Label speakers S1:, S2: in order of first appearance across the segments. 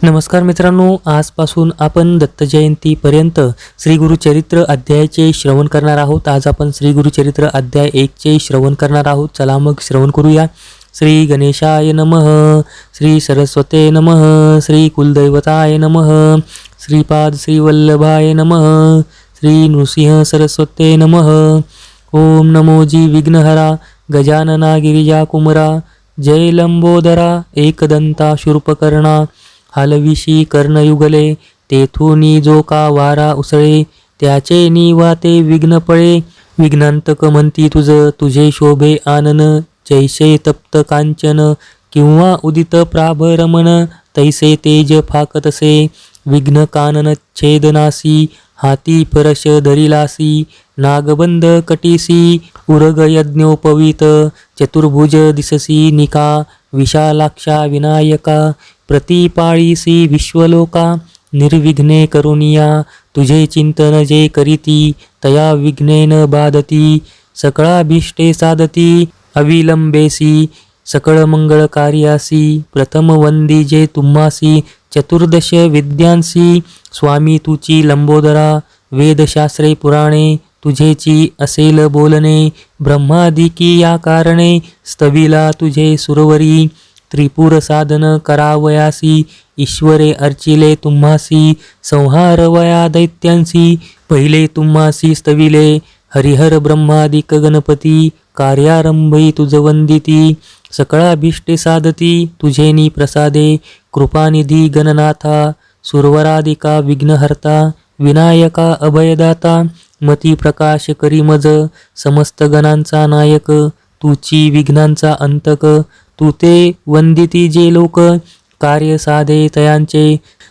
S1: नमस्कार मित्रांनो, आजपासून आपण दत्त जयंतीपर्यंत श्री गुरुचरित्र अध्यायाचे श्रवण करणार आहोत. आज आपण श्री गुरुचरित्र अध्याय 1चे श्रवण करणार आहोत. चला मग श्रवण करूया. श्री गणेशाय नमः, श्री सरस्वते नमः, श्री कुलदैवताय नमः, श्रीपाद श्रीवल्लभाय नमः, श्री नृसिंह सरस्वते नमः. ओम नमो जी विघ्नहरा गजानना गिरिजा कुमरा, जय लंबोदरा एकदंता शूर्पकर्णा, हलविशी कर्णयुगले, तेथुनी जो का वारा उसळे, त्याचे निवाते विघ्न पळे. विघ्नांतक म्हणती तुझे शोभे आनन, जैसे तप्त कांचन किंवा उदित प्राभरमन, तैसे तेज फाकतसे. विघ्न कानन छेदनासी, हाती परश धरिलासी, नागबंध कटीसी, उरग यज्ञोपवीत, चतुर्भुज दिससी निका, विशालाक्षा विनायका, प्रतिपाळीसी विश्वलोका. निर्विघ्ने करुनिया, तुझे चिंतन जे करीती, तया विघ्नेन बाधती. सकळाभीष्टे साधती, अविलंबेसी, सकळ मंगळ कार्यासी. प्रथम वंदी जे तुम्हासी, चतुर्दश विद्यांसी. स्वामी तुची लंबोदरा, वेदशास्त्रे पुराणे, तुझेची असेल बोलणे. ब्रह्मादिकी या कारणे, स्तविला तुझे सुरवरी. त्रिपुर साधन करावयासी, ईश्वरे अर्चिले तुम्हासी. संहार वया दैत्यांसी, पहिले तुम्हासी स्तविले. हरिहर ब्रह्मादिक गणपती, कार्यारंभी तुझ वंदिती. सकळाभीष्टे साधती, तुझेनी प्रसादे. कृपानिधी गणनाथा, सुरवरादिका विघ्नहर्ता. विनायका अभयदाता, मती प्रकाश करी मज. समस्त गणांचा नायक, तुची विघ्नांचा अंतक. तू ते वंदिती जे लोक, कार्य साधे तयांचे.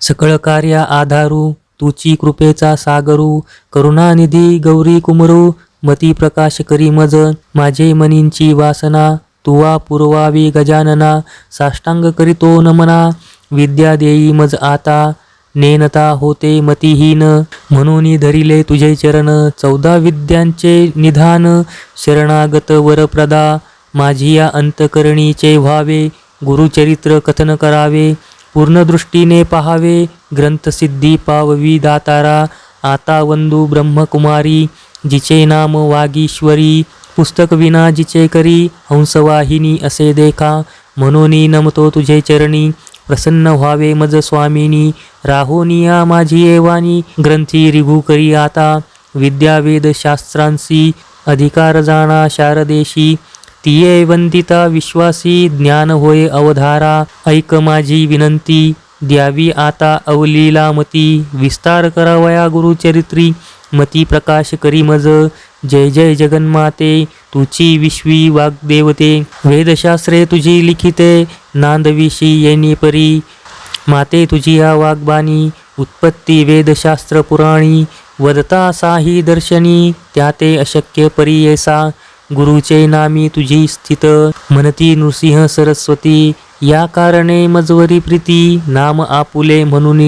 S1: सकळ कार्या आधारू, तुची कृपेचा सागरू. करुणानिधी गौरी कुमरू, मती प्रकाश करी मज. माझे मनींची वासना, तुवा पुरवावी गजानना. साष्टांग करीतो नमना, विद्या देई मज आता. नेनता होते मतिहीन, म्हणून धरिले तुझे चरण. 14 विद्यांचे निधान, शरणागत वरप्रदा. माझी या अंतकरणीचे व्हावे, गुरुचरित्र कथन करावे. पूर्णदृष्टीने पहावे, ग्रंथसिद्धी पाववी दातारा. आता वंदू ब्रह्मकुमारी, जिचे नाम वागीश्वरी. पुस्तक विना जिचे करी, हंसवाहिनी असे देखा. म्हणून नमतो तुझे चरणी, प्रसन्न व्हावे मज स्वामिनी. राहोनिया माझी येवानी, ग्रंथी रिघू करी आता. विद्या वेद शास्त्रांसी, अधिकार जाणा शारदेशी. तिये वंदिता विश्वासी, ज्ञान होय अवधारा. ऐक माझी विनंती, द्यावी आता अवलीलामती. विस्तार करावया गुरुचरित्री, मती प्रकाश करी मज. जय जय जगन्माते, तुची विश्वी वाग्देवते. वेदशास्त्रे तुझी लिखिते, नांदविशी येणी परी. माते तुझी या वाग्बाणी, उत्पत्ती वेदशास्त्र पुराणी. वदता साही दर्शनी, त्याते अशक्य परियेसा. गुरुचे नामी तुझी स्थित, म्हणती नृसिंह सरस्वती. या कारणे मजवरी प्रीती, नाम आपुले म्हणून.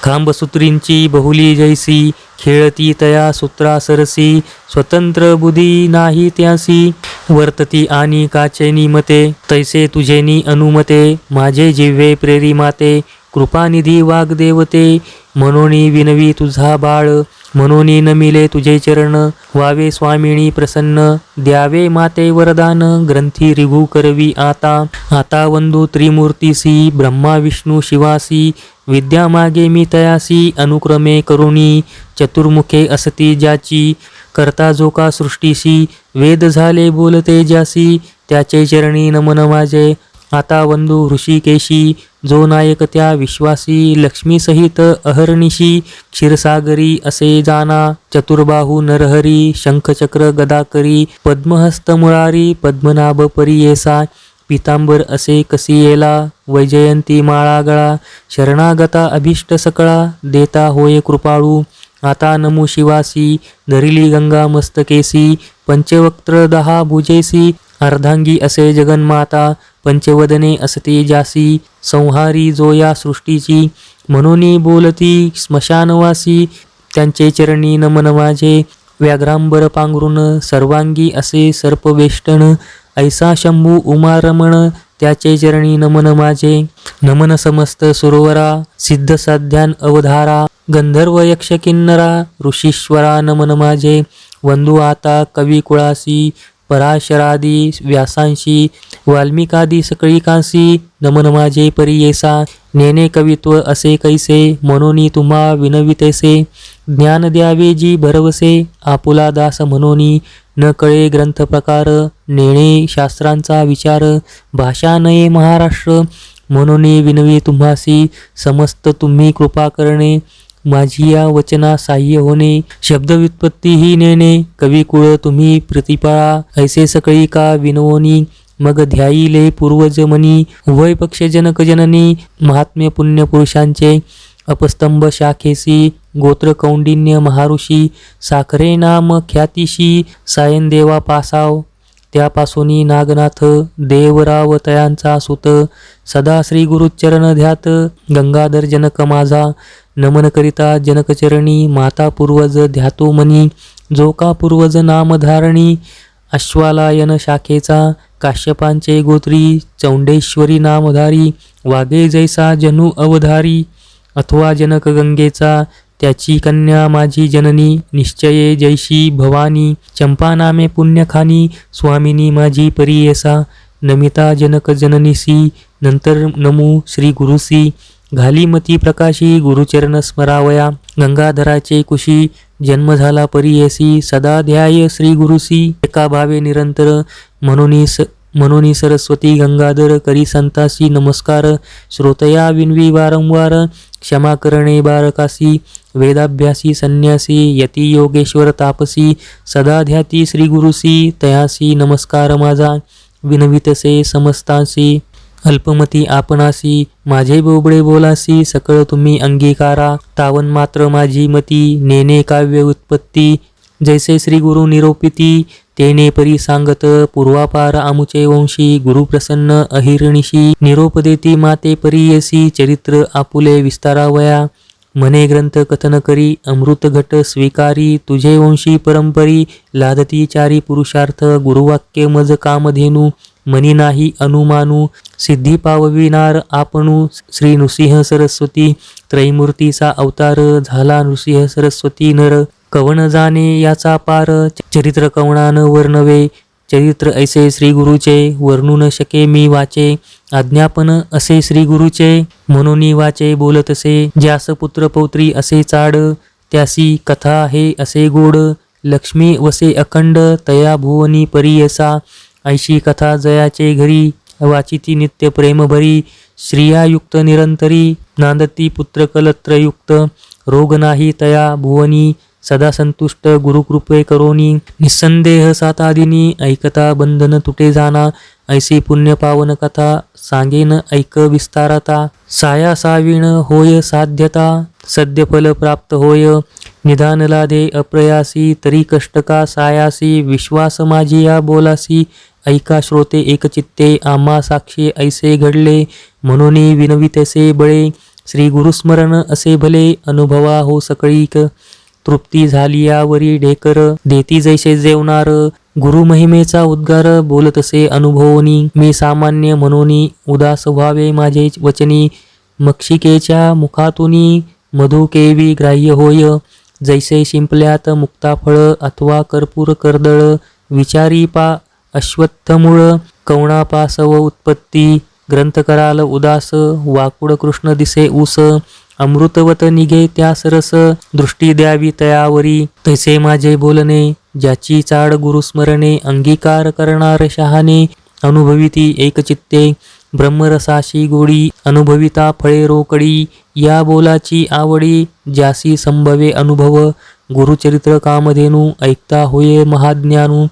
S1: खांबसूत्रींची बहुली जैसी, खेळती तया सूत्रा सरसी. स्वतंत्र बुधी नाही त्यासी, वर्तती आणि काचेनी मते. तैसे तुझेनी अनुमते, माझे जिव्हे प्रेरी माते. कृपानिधी वाग्देवते, म्हणून विनवी तुझा बाळ. म्हणून नमिले तुझे चरण, व्हावे स्वामिनी प्रसन्न. द्यावे माते वरदान, ग्रंथी रिघू करवी आता. आता वंदू त्रिमूर्तीसी, ब्रह्मा विष्णू शिवासी. विद्या मागे मी तयासी, अनुक्रमे करुणी. चतुर्मुखे असती ज्याची, करता जो का सृष्टीसी. वेद झाले बोलते ज्यासी, त्याचे चरणी नमन माझे. आता वंदू ऋषिकेशी, जो नायक त्या विश्वासी. लक्ष्मी सहित अहर्निशी, क्षीरसागरी असे जाना. चतुर्बाहू नरहरी, शंखचक्र गदाकरी. पद्महस्त मुरारी, पद्मनाभ परियेसा. पितांबर असे कसियेला, वैजयंती माळा गळा. शरणागता अभिष्ट सकळा, देता होय कृपाळू. आता नमो शिवासी, धरिली गंगा मस्तकेसी. पंचवक्त्र 10 भुजेसी, अर्धांगी असे जगन्माता. पंचवदने असती जासी, संहारी जो या सृष्टीची. म्हणून बोलती स्मशानवासी, त्यांचे चरणी नमन माझे. व्याघ्रांबर पांघरून सर्वांगी असे सर्पवेष्टन. ऐसा शंभू उमारमण, त्याचे चरणी नमन माझे. नमन समस्त सुरवरा सिद्ध साध्यान अवधारा. गंधर्व यक्ष किन्नरा ऋषीश्वरा नमन माझे. वंदू आता कवी कुळासी पराशरादी व्यासांशी. वाल्मिकादी सकळिकांसी नमन माझे परियेसा. नेने कवित्व असे कैसे मनोनी तुम्हा विनवितेसे. ज्ञान द्यावे जी भरवसे आपुला दास मनोनी. न कळे ग्रंथ प्रकार नेणे शास्त्रांचा विचार. भाषा नये महाराष्ट्र मनोनी विनवी तुम्हासी. समस्त तुम्ही कृपा करणे माझी या वचना साह्य होणे. शब्द व्युत्पत्ती ही नेणे कविकुळ तुम्ही प्रतिपाळा. ऐसे सकळी का विनवोनी मग ध्यायिले पूर्वज मनी. वय पक्ष जनक जननी महात्म्य पुण्य पुरुषांचे. अपस्तंभ शाखेसी गोत्र कौंडिन्य महाऋषी. साखरे नाम ख्यातिशी सायन देवा पासाव. त्यापासूनी नागनाथ देवराव तयांचा सुत. सदा श्री गुरुचरण ध्यात गंगाधर जनक माझा. नमन करिता जनकचरणी माता पूर्वज ध्यातो मनी. जो का पूर्वज नामधारणी अश्वालायन शाखेचा. काश्यपांचे गोत्री चौंडेश्वरी नामधारी. वागे जैसा जनु अवधारी अथवा जनक गंगेचा. त्याची कन्या माझी जननी निश्चये जैशी भवानी. चंपा नामे पुण्यखानी स्वामिनी माझी परियेसा. नमिता जनक जननीसी नंतर नमू श्री गुरुसी. घाली मती प्रकाशी गुरुचरण स्मरावया. गंगाधराचे कुशी जन्म झाला परियेसी. सदा ध्याय श्री गुरुसी एका भावे निरंतर. मनोनी सरस्वती गंगाधर करी संतासी नमस्कार. श्रोतया विनवी वारंवार क्षमा करणे बारकासी. वेदाभ्यासी संन्यासी यती योगेश्वर तापसी. सदा ध्याती श्री गुरुसी तयासी नमस्कार माझा. विनवितसे समस्तांसी अल्पमती आपणासी. माझे बोबडे बोलासी सकळ तुम्ही अंगीकारा. तावन मात्र माझी मती नेने काव्य उत्पत्ती. जैसे श्री गुरु निरोपिती तेने परी सांगत. पूर्वापार आमुचे वंशी गुरुप्रसन्न अहिरणीशी. निरोप देती माते परियसी चरित्र आपुले विस्तारावया. मने ग्रंथ कथन करी अमृत घट स्वीकारी. तुझे वंशी परंपरी लादती चारी पुरुषार्थ. गुरुवाक्य मज कामधेनू मनी नाही अनुमानू. सिद्धी पावविनार आपणू श्री नृसिंह सरस्वती. त्रैमूर्तीचा अवतार झाला नृसिंह सरस्वती नर. कवन जाणे याचा पार चरित्र कवणान वर्णवे. चरित्र ऐसे श्री गुरुचे वर्णू न शके मी वाचे. आज्ञापन असे श्री गुरुचे मनोनी वाचे बोलतसे. ज्यास पुत्र पौत्री असे चाड त्यासी कथा हे असे गोड. लक्ष्मी वसे अखंड तया भुवनी परियसा. ऐशी कथा जयाचे घरी वाचिती नित्य प्रेम भरी. श्रियायुक्त निरंतरी नांदती पुत्र कलत्रयुक्त. रोग नाही तया भुवनी सदा संतुष्ट गुरुकृपे करोनी. निसंदेह सातादिनी ऐकता बंधन तुटे जाना. ऐसी पुण्य पावन कथा सांगेन ऐक विस्तारता. साया सावीण होय साध्यता सद्यफल प्राप्त होय. निदान लादे अप्रयासी तरी कष्ट का सायासी. विश्वास माझी या बोलासी ऐका श्रोते एकचित्ते. आम्हा साक्षी ऐसे घडले म्हणून विनवितसे बळे. श्री गुरुस्मरण असे भले अनुभवा हो सकळीक. तृप्ती झाली यावरी ढेकर देती जैसे जेवणार. गुरु महिमेचा उद्गार बोलतसे अनुभवनी. मी सामान्य म्हणून उदास व्हावे माझे वचनी. मक्षिकेच्या मुखातूनी मधु केवी ग्राह्य होय. जैसे शिंपल्यात मुक्ताफळ अथवा कर्पूर कर्दळ. विचारी पा अश्वत्थमूळ कवणापासव उत्पत्ती. ग्रंथ कराल उदास वाकुड कृष्ण दिसे ऊस. अमृतवत निघे त्या सरस दृष्टी द्यावी तयावरी. तैसे माझे बोलणे ज्याची चाड गुरुस्मरणे. अंगीकार करणार शहाणे अनुभविती एकचित्ते. ब्रह्मरसाशी गोडी अनुभविता फळे रोकडी. या बोलाची आवडी ज्यासी संभवे अनुभव. गुरुचरित्र कामधेनू ऐकता होये महाज्ञानू.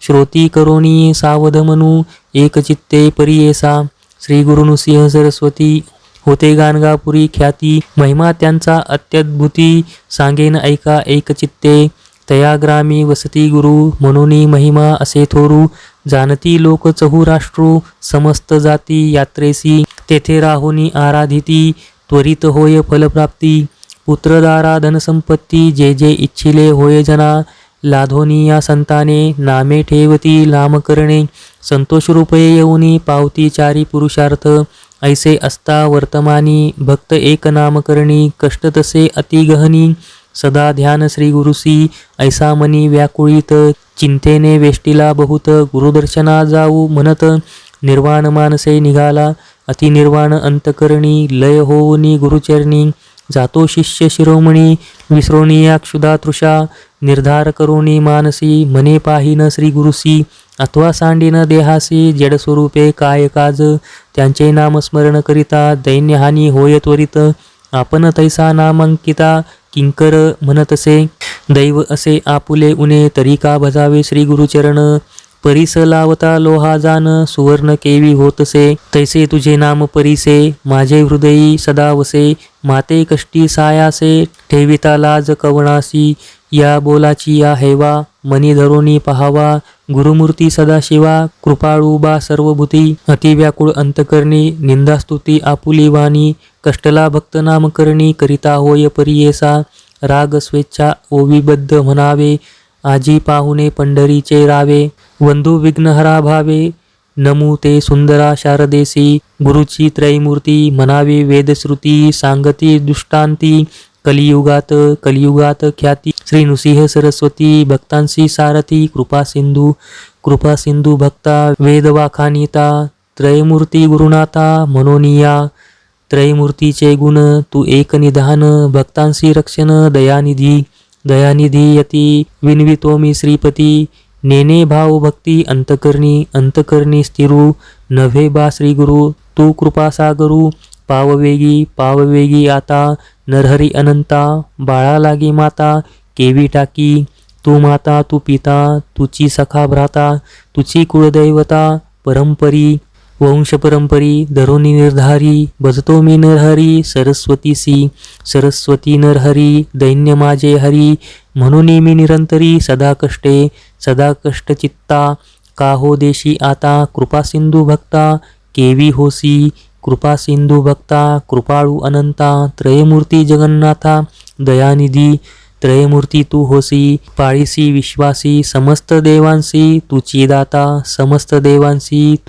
S1: श्रोती करोनी सावध मनू एकचित्ते परियेसा. श्री गुरु नृसिंह सरस्वती होते गाणगापुरी ख्याती. महिमा त्यांचा अत्यद्भुती सांगेन ऐका एकचित्ते. तया ग्रामी वसती गुरु म्हणून महिमा असे थोरू. जानती लोक चहुराष्ट्रू समस्त जाती यात्रेसी. तेथे राहुनी आराधिती त्वरित होय फलप्राप्ती. पुत्रदारा धनसंपत्ती जे जे इच्छिले होय जना. लाधोनी या संताने नामे ठेवती लामकरणे संतोष रूपे येऊनी पावती चारी पुरुषार्थ ऐसे असता वर्तमानी भक्त एक नामकरणी कष्ट तसे अति गहनी सदा ध्यान श्री गुरुसी ऐसा मनी व्याकुळीत चिंतेने वेष्टीला बहुत गुरुदर्शना जाऊ म्हणत निर्वाण मानसे निघाला अति निर्वाण अंतकरणी लय होऊनी गुरुचरणी जातो शिष्य शिरोमणी विसरोणी या क्षुधा तृषा निर्धार करोनी मानसी मने पाहिन श्री गुरुसी अथवा सांडीन देहासी जडस्वरूपे काय काज त्यांचे नामस्मरण करिता दैन्यहानी होय त्वरित आपण तैसा नामांकिता किंकर म्हणतसे दैव असे आपुले उने तरी का भजावे श्री गुरुचरण परीस लावता लोहा जान सुवर्ण केवी होतसे तैसे तुझे नाम परीसे माझे हृदयी सदा वसे माते कष्टी सायासे ठेविता लाज कवणासी या बोलाची या हेवा मनी धरोनी पहावा गुरुमूर्ती सदाशिवा कृपाळू बा सर्वभूती अति व्याकुळ अंतकरणी निंदास्तुती आपुली वाणी कष्टला भक्त नाम करणी करिता होय परियेसा राग स्वेच्छा ओविबद्ध म्हणावे आजी पाहुणे पंढरीचे रावे वंधू विघ्नहरा भावे नमू ते सुंदरा शारदेसी गुरुची त्रैमूर्ती म्हणावी वेदश्रुती सांगती दुष्टांती कलियुगात ख्याती श्री नृसिंह सरस्वती भक्तांशी सारथी कृपा सिंधू भक्ता वेदवाखानिता त्रयमूर्ती गुरुनाथा मनोनिया त्रयमूर्तीचे गुण तू एक निधान भक्तांशी रक्षण दयानिधी यती विनवितो मी श्रीपती नेने भाव भक्ती अंतकरणी स्थिरू नव्हे बा श्री गुरु तू कृपा सागरू पाववेगी आता नरहरी अनंता बाळा लागी माता केवी टाकी तू माता तू पिता तुची सखा भ्राता तुची कुळदैवता परंपरी वंश परंपरी धरुनी निर्धारी भजतो मी नरहरी सरस्वती नरहरी दैन्य माझे हरी म्हणून मी निरंतरी सदा कष्ट चित्ता का हो देशी आता कृपा सिंधू भक्ता केवी होसी कृपा सिंधू भक्ता कृपाळू अनंता त्रयमूर्ती जगन्नाथा दयानिधी त्रयमूर्ती तू होसी पाळीसी विश्वासी समस्त देवांसी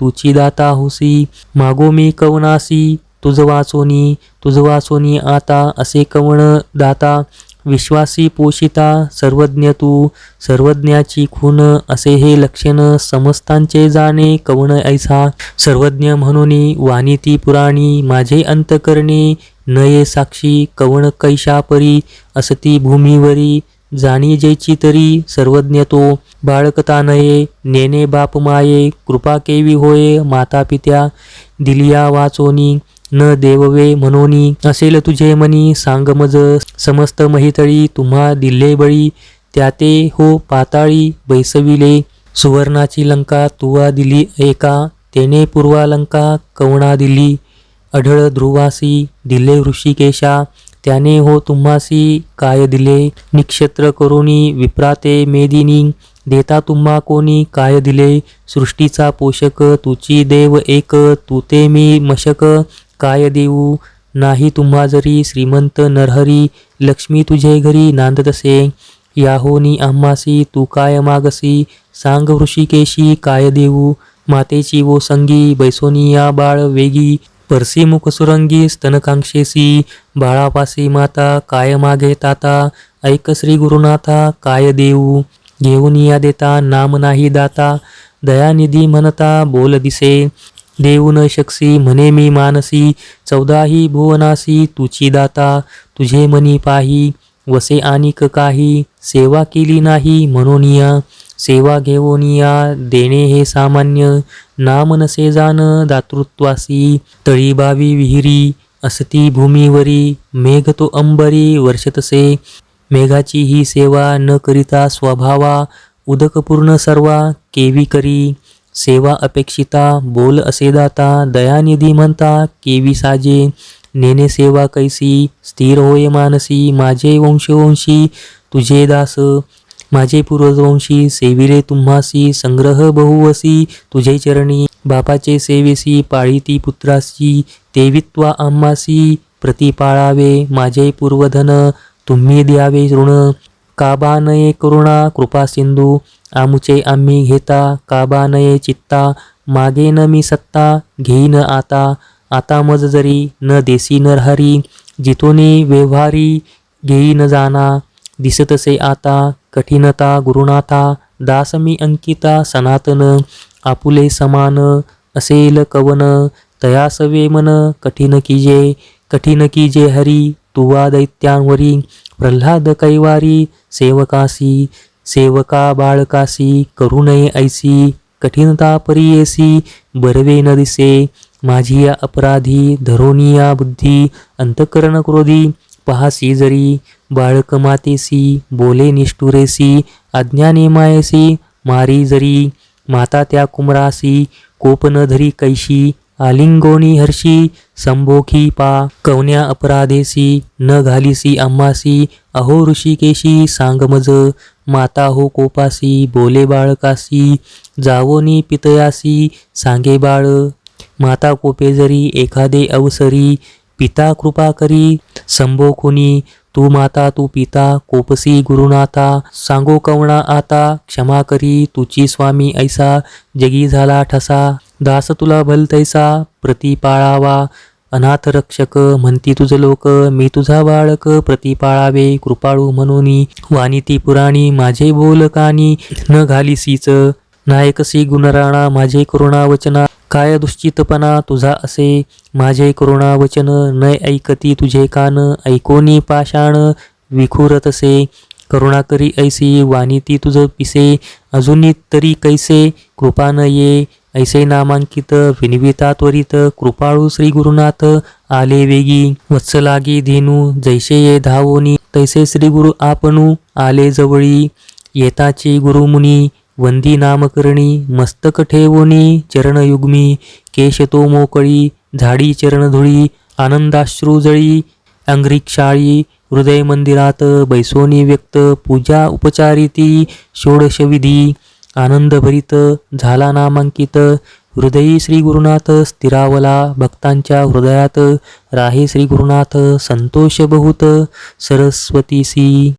S1: तुची दाता होसी मागो मी कवनासी तुझ वाचोनी आता असे कवण दाता विश्वासी पोषिता सर्वज्ञ तू सर्वज्ञाची खून असे हे लक्षण समस्तांचे जाणे कवण ऐसा सर्वज्ञ म्हणून वाणीती पुराणी माझे अंतकरणे नये साक्षी कवण कैशा परी असती भूमीवरी जाणी जैची तरी सर्वज्ञ तो बाळकता नये नेने बाप माये कृपा केवी होय माता पित्या दिलिया वाचोनी न देववे म्हणोनी असेल तुझे मनी सांग मज समस्त महितळी तुम्हा दिले बळी त्याते हो पाताळी बैसविले सुवर्णाची लंका तुवा दिली एका तेने पूर्वालंका कवणा दिली अढळ ध्रुवासी दिले ऋषिकेशा त्याने हो तुम्हासी काय दिले निक्षत्र करोनी विप्राते मेदिनी देता तुम्हा कोणी काय दिले सृष्टीचा पोषक तुची देव एक तू ते मी मशक काय देऊ नाही तुम्हा जरी श्रीमंत नरहरी लक्ष्मी तुझे घरी नांदतसे याहोनी आम्हासी तू काय मागसी सांग ऋषिकेशी काय देऊ मातेची वो संगी बैसोनिया बाळ वेगी परसी मुख सुरंगी स्तनकांक्षेसी बाळापासी माता काय मागे ताता ऐक श्री गुरुनाथा काय देऊ घेऊन या देता नाम नाही दाता दयानिधी म्हणता बोल दिसे देऊ न शकसी म्हणे मी मानसी 14 भुवनासी तुची दाता तुझे मनी पाही वसे आनिक काही सेवा केली नाही म्हणूनिया सेवा घेऊनिया देणे हे सामान्य नाम नसे जाण दातृत्वासी तळी बावी विहिरी असती भूमीवरी मेघ तो अंबरी वर्षतसे मेघाची ही सेवा न करिता स्वभावा उदक पूर्ण सर्वा केवी करी सेवा अपेक्षिता बोल असे दाता दयानिधी म्हणता केवी साजे नेने सेवा कैसी स्थिर होय मानसी माझे वंशवंशी तुझे दास माझे पूर्ववंशी सेविले तुम्हासी संग्रह बहुवसी तुझे चरणी बापाचे सेवेसी पाळीती पुत्रासी तेवित्वा आम्हासी प्रतिपाळावे माझे पूर्वधन तुम्ही द्यावे ऋण काबानये करुणा कृपा सिंधू आमुचे आम्ही घेता काबानये चित्ता मागे न मी सत्ता घेईन आता मज जरी न देसी नरहरी जितोनी व्यवहारी घेईन जाना दिसतसे आता कठीणता गुरुनाथा दास मी अंकिता सनातन आपुले समान असेल कवन तयासवे मन कठीण कीजे हरी तुवा दैत्यांवरी प्रल्हाद कैवारी सेवका बाळकासी करू नये ऐसी कठीणता परियेसी बरवे न दिसे माझी या अपराधी धरोनिया बुद्धी अंतकरण क्रोधी पहासी जरी बाळक मातेसी बोले निष्ठुरेसी अज्ञानी मायसी मारी जरी माता त्या कुमरासी कोप न धरी कैशी आलिंगोनी हर्षी संभोखी पा कवन्या अपराधेसी न घालीसी आम्हासी अहो ऋषिकेशी सांग मज माता हो कोपासी बोले बाळकासी जावोनी पितयासी सांगे बाळ माता कोपे जरी एखादे अवसरी पिता कृपा करी संभोखुनी तू माता तू पिता कोपसी गुरुनाथा सांगो कवणा आता क्षमा करी तुची स्वामी ऐसा जगी झाला ठसा दास तुला भलतैसा प्रति पाळावा अनाथ रक्षक म्हणती तुझ लोक मी तुझा बाळक प्रति पाळावे कृपाळू म्हणूनी वानिती पुराणी माझे बोल कानी न घालीसीच नायकसी गुणराणा माझे करुणा वचना काय दुश्चितपणा तुझा असे माझे करुणा वचन न ऐकती तुझे कान ऐकोनी पाषाण विखुरतसे करुणा करी ऐसी वानिती तुझ पिसे अजूनी तरी कैसे कृपा न ये ऐसे नामांकित विनिविता त्वरित कृपाळू श्री गुरुनाथ आले वेगी वत्सलागी धेनू जैसे ये धावोनी तैसे श्री गुरु आपणू आले जवळी येताची गुरुमुनी वंदी नामकरणी मस्तक ठेवोनी चरणयुग्मी केश तो मोकळी झाडी चरणधुळी आनंदाश्रू जळी अंग्रिक्षाळी हृदय मंदिरात बैसोनी व्यक्त पूजा उपचारिती षोडशविधी आनंदभरित झाला नामांकित हृदयी श्री गुरुनाथ स्थिरावला भक्तांच्या हृदयात राहे श्री गुरुनाथ संतोष बहुत सरस्वतीसी